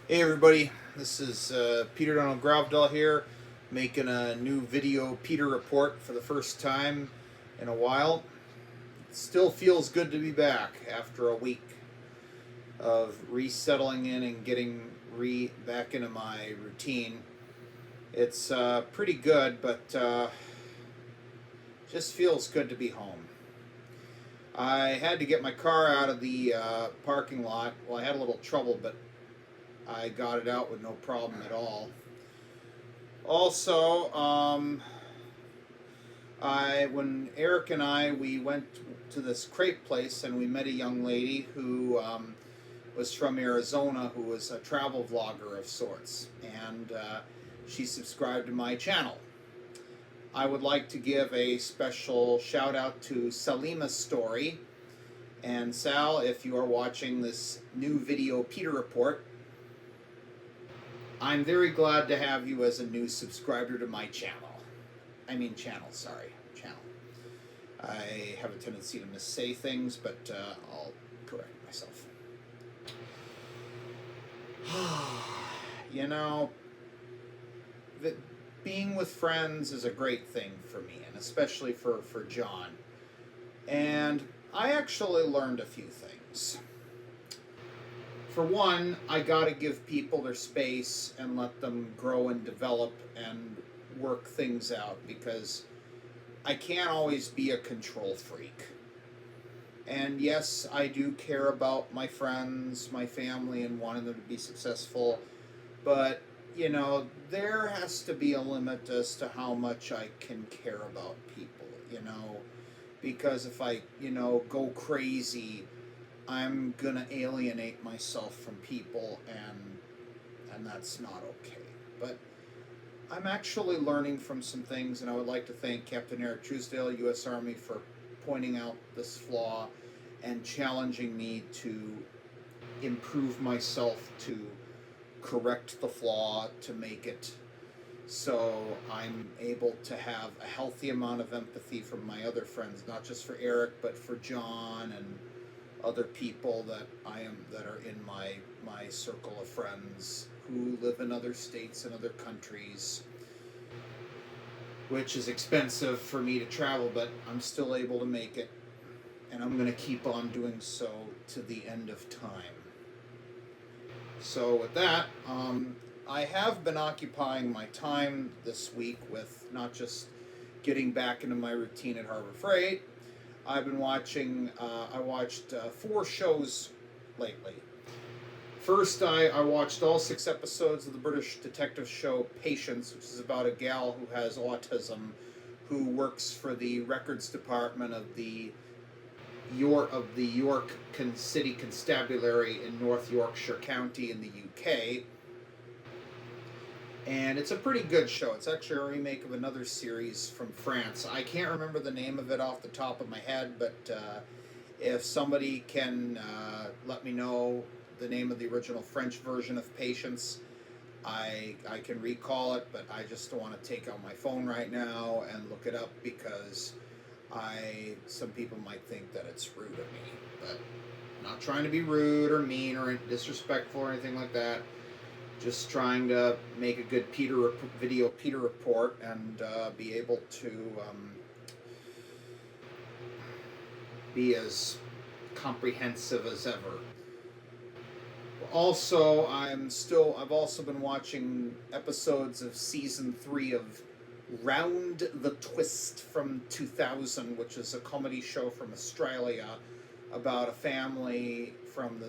Hey everybody, this is Peter Donald Gravdahl here, making a new video Peter report for the first time in a while. It still feels good to be back after a week of resettling in and getting back into my routine. It's pretty good, but just feels good to be home. I had to get my car out of the parking lot. Well, I had a little trouble, but I got it out with no problem at all. Also, when Eric and we went to this crepe place and we met a young lady who was from Arizona, who was a travel vlogger of sorts, and she subscribed to my channel. I would like to give a special shout out to Salima Story. And Sal, if you are watching this new video Peter report, I'm very glad to have you as a new subscriber to my channel. Channel. I have a tendency to missay things, but I'll correct myself. You know, being with friends is a great thing for me, and especially for John. And I actually learned a few things. For one, I gotta give people their space and let them grow and develop and work things out, because I can't always be a control freak. And yes, I do care about my friends, my family, and wanting them to be successful, but there has to be a limit as to how much I can care about people, because if I, go crazy, I'm gonna alienate myself from people, and that's not okay. But I'm actually learning from some things, and I would like to thank Captain Eric Truesdale, U.S. Army, for pointing out this flaw and challenging me to improve myself, to correct the flaw, to make it so I'm able to have a healthy amount of empathy for my other friends, not just for Eric, but for John and other people that are in my circle of friends who live in other states and other countries, which is expensive for me to travel, but I'm still able to make it, and I'm going to keep on doing so to the end of time. So with that, I have been occupying my time this week with not just getting back into my routine at Harbor Freight. I've been watching, I watched 4 shows lately. First, I watched all 6 episodes of the British detective show Patience, which is about a gal who has autism, who works for the records department of the York City Constabulary in North Yorkshire County in the UK. And it's a pretty good show. It's actually a remake of another series from France. I can't remember the name of it off the top of my head, but if somebody can let me know the name of the original French version of Patience, I can recall it, but I just don't want to take out my phone right now and look it up, because some people might think that it's rude of me, but I'm not trying to be rude or mean or disrespectful or anything like that. Just trying to make a good video Peter report and be able to be as comprehensive as ever. Also, I've also been watching episodes of season 3 of Round the Twist from 2000, which is a comedy show from Australia about a family from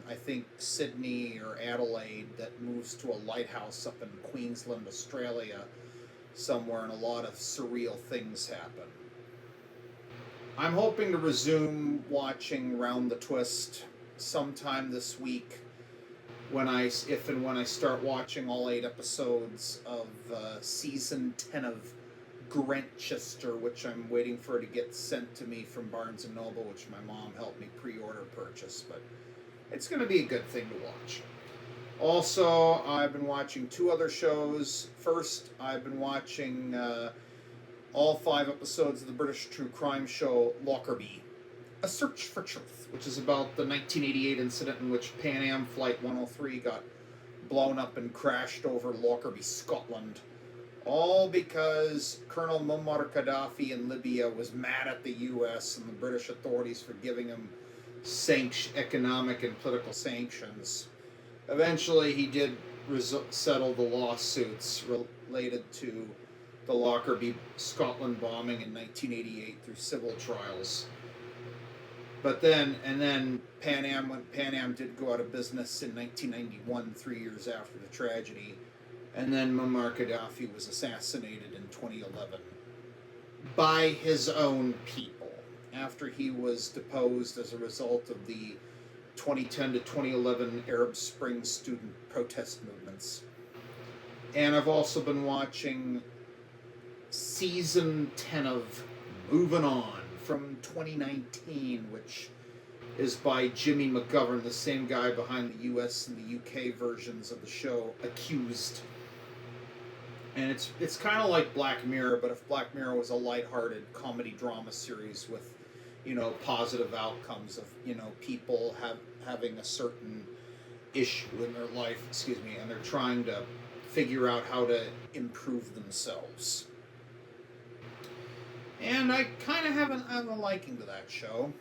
I think Sydney or Adelaide that moves to a lighthouse up in Queensland, Australia, somewhere, and a lot of surreal things happen. I'm hoping to resume watching Round the Twist sometime this week, if and when I start watching all 8 episodes of season 10 of Grantchester, which I'm waiting for it to get sent to me from Barnes & Noble, which my mom helped me pre-order purchase, but it's going to be a good thing to watch. Also, I've been watching 2 other shows. First, I've been watching all 5 episodes of the British true crime show Lockerbie, A Search for Truth, which is about the 1988 incident in which Pan Am Flight 103 got blown up and crashed over Lockerbie, Scotland. All because Colonel Muammar Gaddafi in Libya was mad at the U.S. and the British authorities for giving him economic and political sanctions. Eventually, he did settle the lawsuits related to the Lockerbie, Scotland bombing in 1988 through civil trials. But then Pan Am did go out of business in 1991, 3 years after the tragedy. And then Muammar Gaddafi was assassinated in 2011 by his own people after he was deposed as a result of the 2010 to 2011 Arab Spring student protest movements. And I've also been watching season 10 of Moving On from 2019, which is by Jimmy McGovern, the same guy behind the US and the UK versions of the show Accused. And it's kind of like Black Mirror, but if Black Mirror was a lighthearted comedy drama series with, positive outcomes of, people having a certain issue in their life, and they're trying to figure out how to improve themselves. And I kind of have a liking to that show.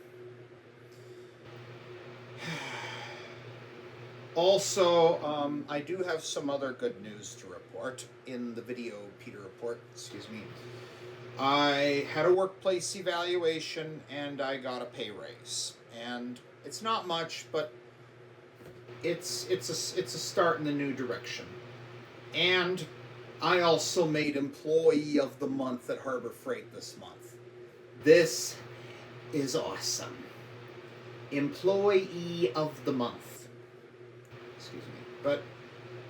Also, I do have some other good news to report in the video Peter report. I had a workplace evaluation and I got a pay raise. And it's not much, but it's a start in the new direction. And I also made Employee of the Month at Harbor Freight this month. This is awesome. Employee of the Month. But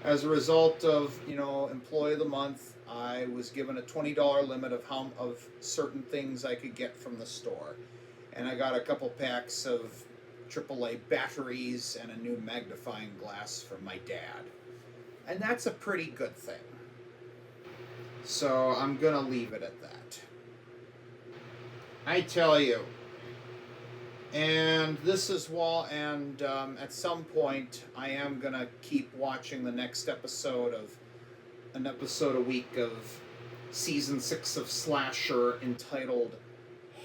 as a result of, Employee of the Month, I was given a $20 limit of certain things I could get from the store. And I got a couple packs of AAA batteries and a new magnifying glass from my dad. And that's a pretty good thing. So I'm going to leave it at that. I tell you. And this is at some point I am going to keep watching the next episode of an episode a week of season 6 of Slasher entitled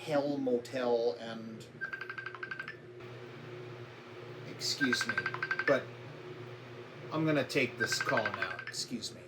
Hell Motel and excuse me, but I'm going to take this call now. Excuse me.